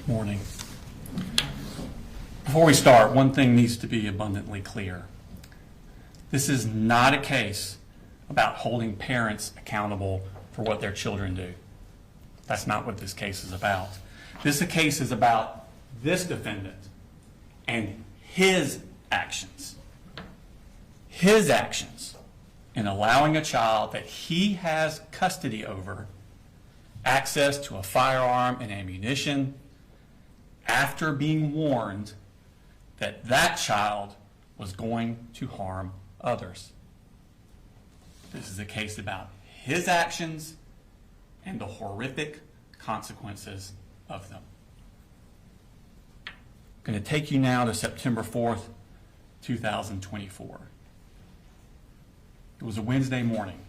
Morning. Before we start, one thing needs to be abundantly clear. This is not a case about holding parents accountable for what their children do. That's not what this case is about. This case is about this defendant and his actions. His actions in allowing a child that he has custody over access to a firearm and ammunition after being warned that that child was going to harm others. This is a case about his actions and the horrific consequences of them. I'm going to take you now to September 4th, 2024. It was a Wednesday morning.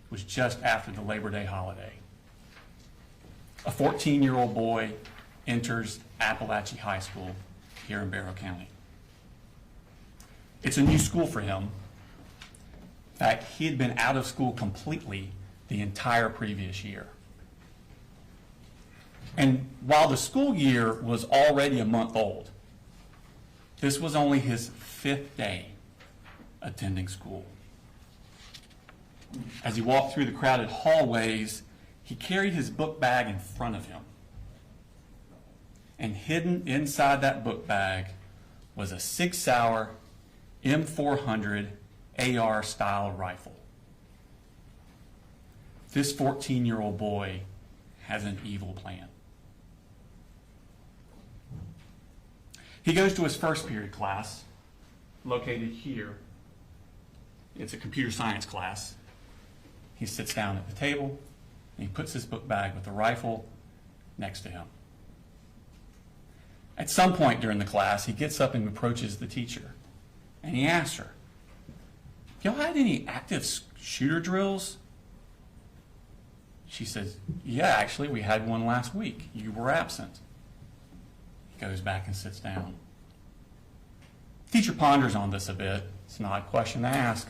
It was just after the Labor Day holiday. A 14-year-old boy enters Apalachee High School here in Barrow County. It's a new school for him. In fact, he had been out of school completely the entire previous year. And while the school year was already a month old, this was only his 5th day attending school. As he walked through the crowded hallways, he carried his book bag in front of him. And hidden inside that book bag was a Sig Sauer M400 AR style rifle. This 14-year-old boy has an evil plan. He goes to his first period class, located here. It's a computer science class. He sits down at the table, and he puts his book bag with the rifle next to him. At some point during the class, he gets up and approaches the teacher, and he asks her, "Y'all had any active shooter drills?" She says, "Yeah, actually, we had one last week. You were absent." He goes back and sits down. The teacher ponders on this a bit. It's an odd question to ask.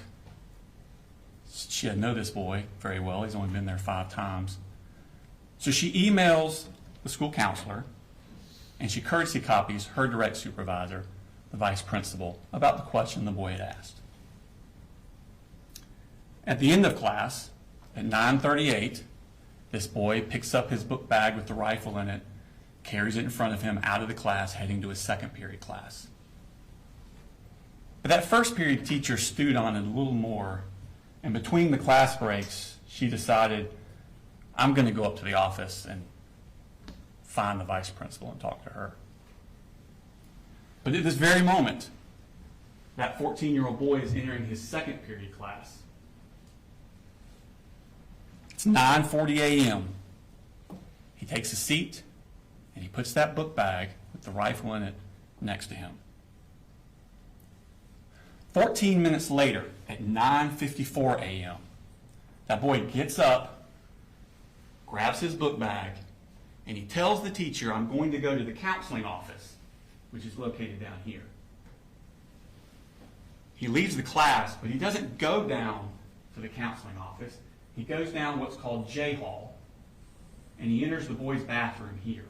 She doesn't know this boy very well. He's only been there 5 times. So she emails the school counselor, and she courtesy copies her direct supervisor, the vice principal, about the question the boy had asked. At the end of class, at 9:38, this boy picks up his book bag with the rifle in it, carries it in front of him out of the class, heading to his second period class. But that first period teacher stewed on it a little more, and between the class breaks, she decided, I'm going to go up to the office and find the vice principal and talk to her. But at this very moment, that 14-year-old boy is entering his second period class. It's 9:40 a.m. He takes a seat, and he puts that book bag with the rifle in it next to him. 14 minutes later, at 9:54 a.m., that boy gets up, grabs his book bag, and he tells the teacher, "I'm going to go to the counseling office," which is located down here. He leaves the class, but he doesn't go down to the counseling office. He goes down what's called J Hall, and he enters the boys' bathroom here.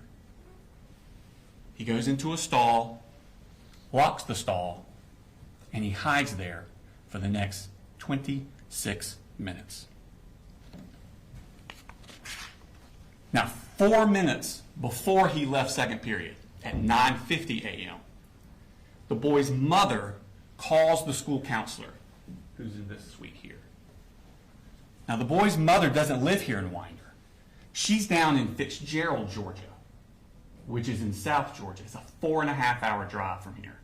He goes into a stall, locks the stall, and he hides there for the next 26 minutes. Now, 4 minutes before he left second period, at 9:50 a.m., the boy's mother calls the school counselor, who's in this suite here. Now, the boy's mother doesn't live here in Winder. She's down in Fitzgerald, Georgia, which is in South Georgia. It's a 4.5-hour drive from here.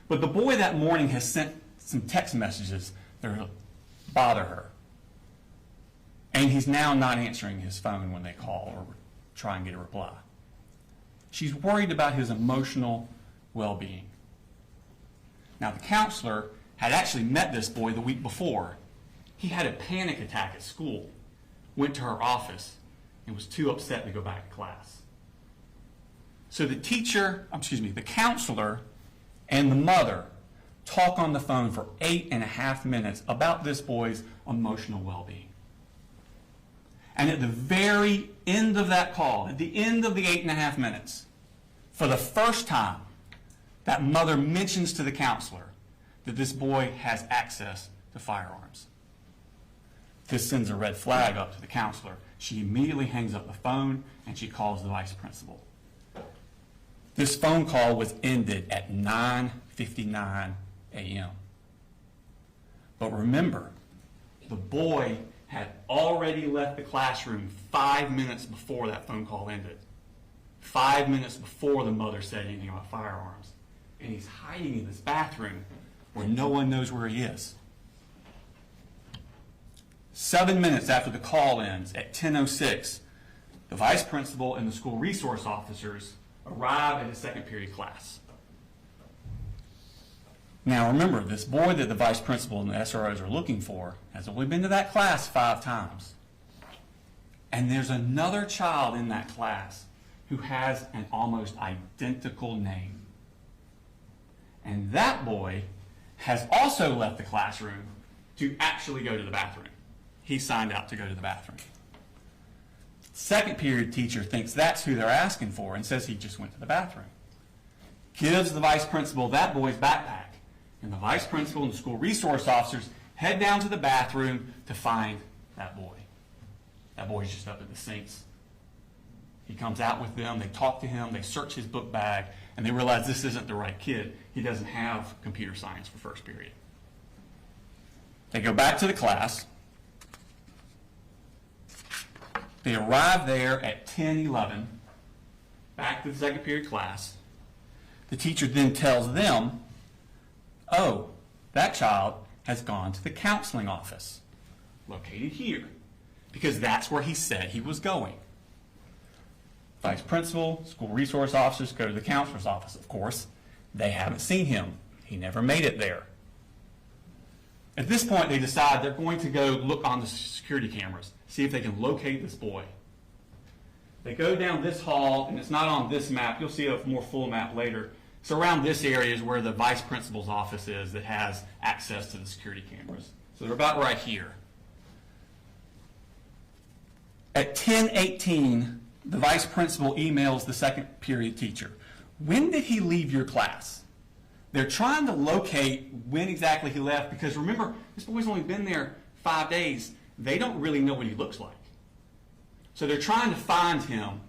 But the boy that morning has sent some text messages that bother her. And he's now not answering his phone when they call or try and get a reply. She's worried about his emotional well-being. Now, the counselor had actually met this boy the week before. He had a panic attack at school, went to her office, and was too upset to go back to class. So the counselor and the mother talk on the phone for 8.5 minutes about this boy's emotional well-being. And at the very end of that call, at the end of the 8.5 minutes, for the first time, that mother mentions to the counselor that this boy has access to firearms. This sends a red flag up to the counselor. She immediately hangs up the phone and she calls the vice principal. This phone call was ended at 9:59 a.m. But remember, the boy had already left the classroom 5 minutes before that phone call ended. 5 minutes before the mother said anything about firearms. And he's hiding in this bathroom where no one knows where he is. 7 minutes after the call ends, at 10:06, the vice principal and the school resource officers arrive at his second period class. Now remember, this boy that the vice principal and the SROs are looking for has only been to that class 5 times. And there's another child in that class who has an almost identical name. And that boy has also left the classroom to actually go to the bathroom. He signed out to go to the bathroom. Second period teacher thinks that's who they're asking for and says he just went to the bathroom. Gives the vice principal that boy's backpack. And the vice principal and the school resource officers head down to the bathroom to find that boy. That boy's just up at the sinks. He comes out with them, they talk to him, they search his book bag, and they realize this isn't the right kid. He doesn't have computer science for first period. They go back to the class. They arrive there at 10:11, back to the second period class. The teacher then tells them, oh, that child has gone to the counseling office, located here, because that's where he said he was going. Vice principal, school resource officers go to the counselor's office. Of course, they haven't seen him. He never made it there. At this point, they decide they're going to go look on the security cameras, see if they can locate this boy. They go down this hall, and it's not on this map. You'll see a more full map later. It's around this area is where the vice principal's office is that has access to the security cameras. So they're about right here. At 10:18, the vice principal emails the second period teacher. When did he leave your class? They're trying to locate when exactly he left because remember, this boy's only been there 5 days. They don't really know what he looks like. So they're trying to find him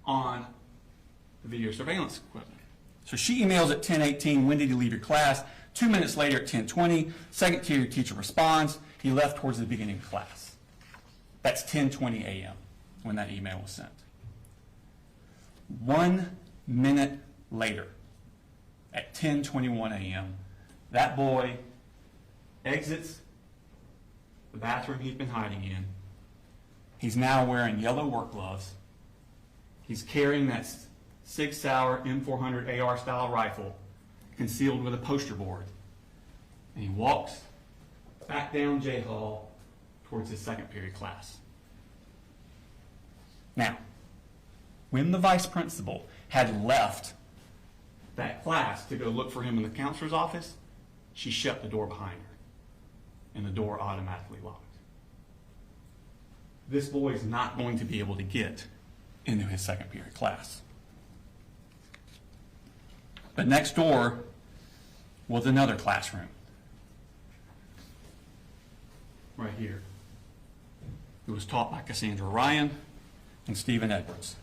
on the video surveillance equipment. So she emails at 10:18, when did he leave your class? 2 minutes later at 10:20, second period teacher responds, he left towards the beginning of class. That's 10:20 a.m. when that email was sent. 1 minute later, at 10:21 a.m., that boy exits the bathroom he'd been hiding in. He's now wearing yellow work gloves. He's carrying that Sig Sauer M400 AR style rifle concealed with a poster board. And he walks back down J Hall towards his second period class. Now, when the vice principal had left that class to go look for him in the counselor's office, she shut the door behind her, and the door automatically locked. This boy is not going to be able to get into his second period class. But next door was another classroom, right here. It was taught by Cassandra Ryan and Stephen Edwards.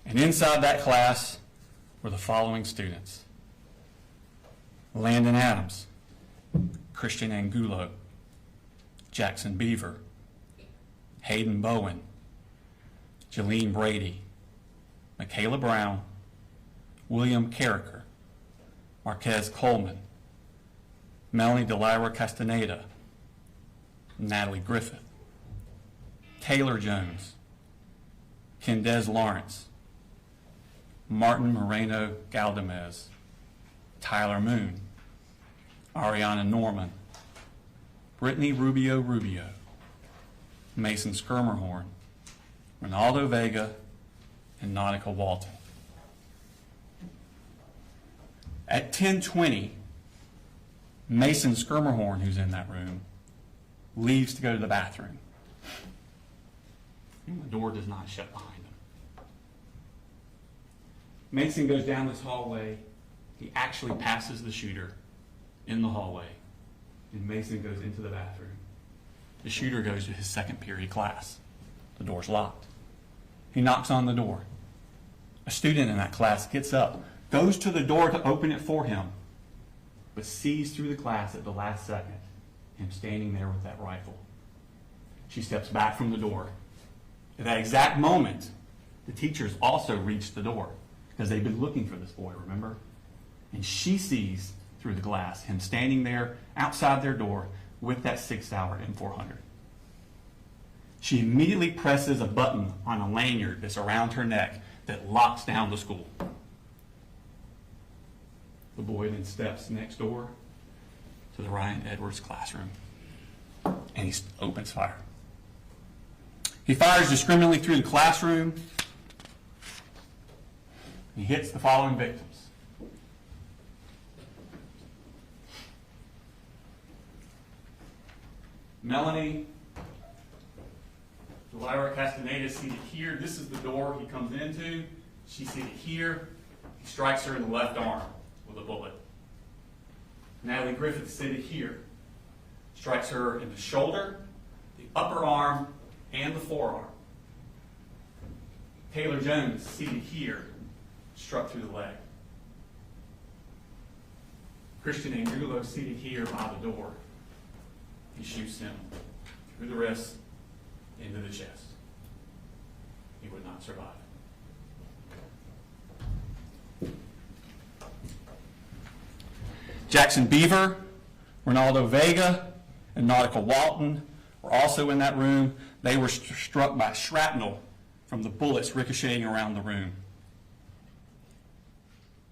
And inside that class were the following students: Landon Adams, Christian Angulo, Jackson Beaver, Hayden Bowen, Jalene Brady, Michaela Brown, William Carricker, Marquez Coleman, Melanie Delira Castaneda, Natalie Griffith, Taylor Jones, Kendez Lawrence, Martin Moreno Galdamez, Tyler Moon, Ariana Norman, Brittany Rubio, Mason Skirmerhorn, Ronaldo Vega, and Nautica Walton. At 10:20, Mason Skirmerhorn, who's in that room, leaves to go to the bathroom. and the door does not shut behind him. Mason goes down this hallway. He actually passes the shooter in the hallway, and Mason goes into the bathroom. The shooter goes to his second period class. The door's locked. He knocks on the door. A student in that class gets up, goes to the door to open it for him, but sees through the glass at the last second him standing there with that rifle. She steps back from the door. At that exact moment, the teachers also reach the door because they've been looking for this boy, remember? And she sees through the glass him standing there outside their door with that 6-hour M400. She immediately presses a button on a lanyard that's around her neck that locks down the school. The boy then steps next door to the Ryan Edwards classroom, and he opens fire. He fires discriminately through the classroom. He hits the following victims. Melanie Delira Castaneda is seated here. This is the door he comes into. She's seated here. He strikes her in the left arm with a bullet. Natalie Griffith is seated here. Strikes her in the shoulder, the upper arm, and the forearm. Taylor Jones, seated here, struck through the leg. Christian Angulo, seated here by the door. He shoots him through the wrist, into the chest. He would not survive. Jackson Beaver, Ronaldo Vega, and Nautica Walton were also in that room. They were struck by shrapnel from the bullets ricocheting around the room.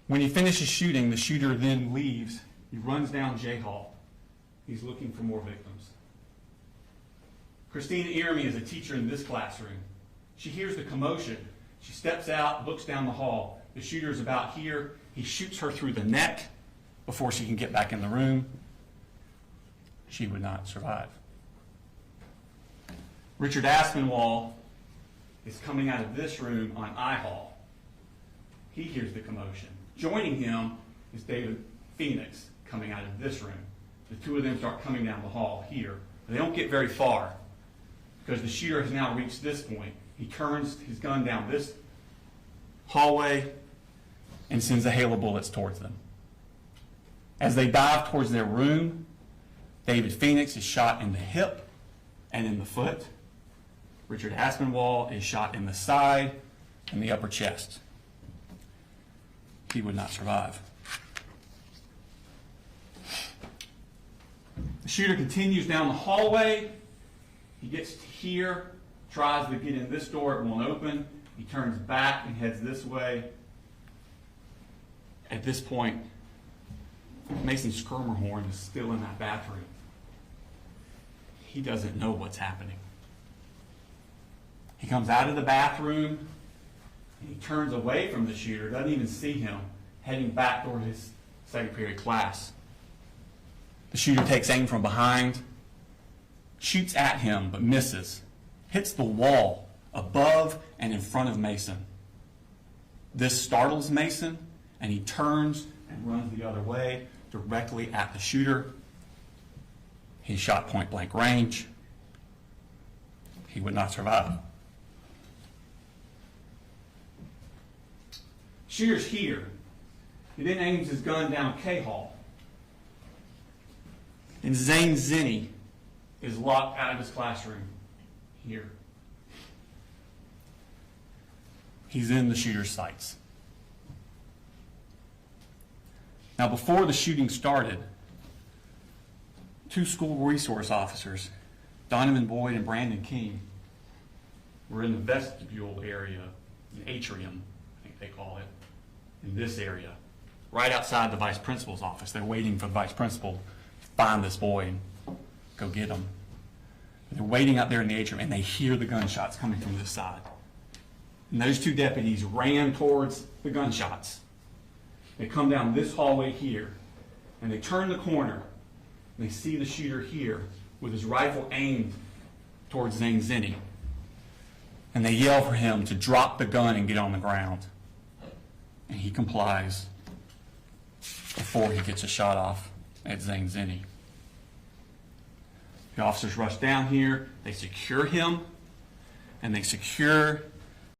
When he finishes shooting, the shooter then leaves. He runs down J Hall. He's looking for more victims. Christina Irmy is a teacher in this classroom. She hears the commotion. She steps out, looks down the hall. The shooter is about here. He shoots her through the neck before she can get back in the room. She would not survive. Richard Aspinwall is coming out of this room on I Hall. He hears the commotion. Joining him is David Phoenix coming out of this room. The two of them start coming down the hall here. They don't get very far because the shooter has now reached this point. He turns his gun down this hallway and sends a hail of bullets towards them. As they dive towards their room, David Phoenix is shot in the hip and in the foot. Richard Aspinwall is shot in the side and the upper chest. He would not survive. The shooter continues down the hallway. He gets to here, tries to get in this door, it won't open. He turns back and heads this way. At this point, Mason Skirmerhorn is still in that bathroom. He doesn't know what's happening. He comes out of the bathroom, and he turns away from the shooter, doesn't even see him, heading back toward his second period class. The shooter takes aim from behind, shoots at him but misses, hits the wall above and in front of Mason. This startles Mason, and he turns and runs the other way directly at the shooter. He's shot point blank range. He would not survive. Shooter's here. He then aims his gun down K Hall. And Zane Zinni is locked out of his classroom here. He's in the shooter's sights. Now, before the shooting started, two school resource officers, Donovan Boyd and Brandon King, were in the vestibule area, the atrium, I think they call it, in this area, right outside the vice principal's office. They're waiting for the vice principal to find this boy and go get him. They're waiting out there in the atrium, and they hear the gunshots coming from this side. And those two deputies ran towards the gunshots. They come down this hallway here, and they turn the corner, and they see the shooter here with his rifle aimed towards Zane Zinni. and they yell for him to drop the gun and get on the ground. And he complies before he gets a shot off at Zane Zinni. The officers rush down here, they secure him, and they secure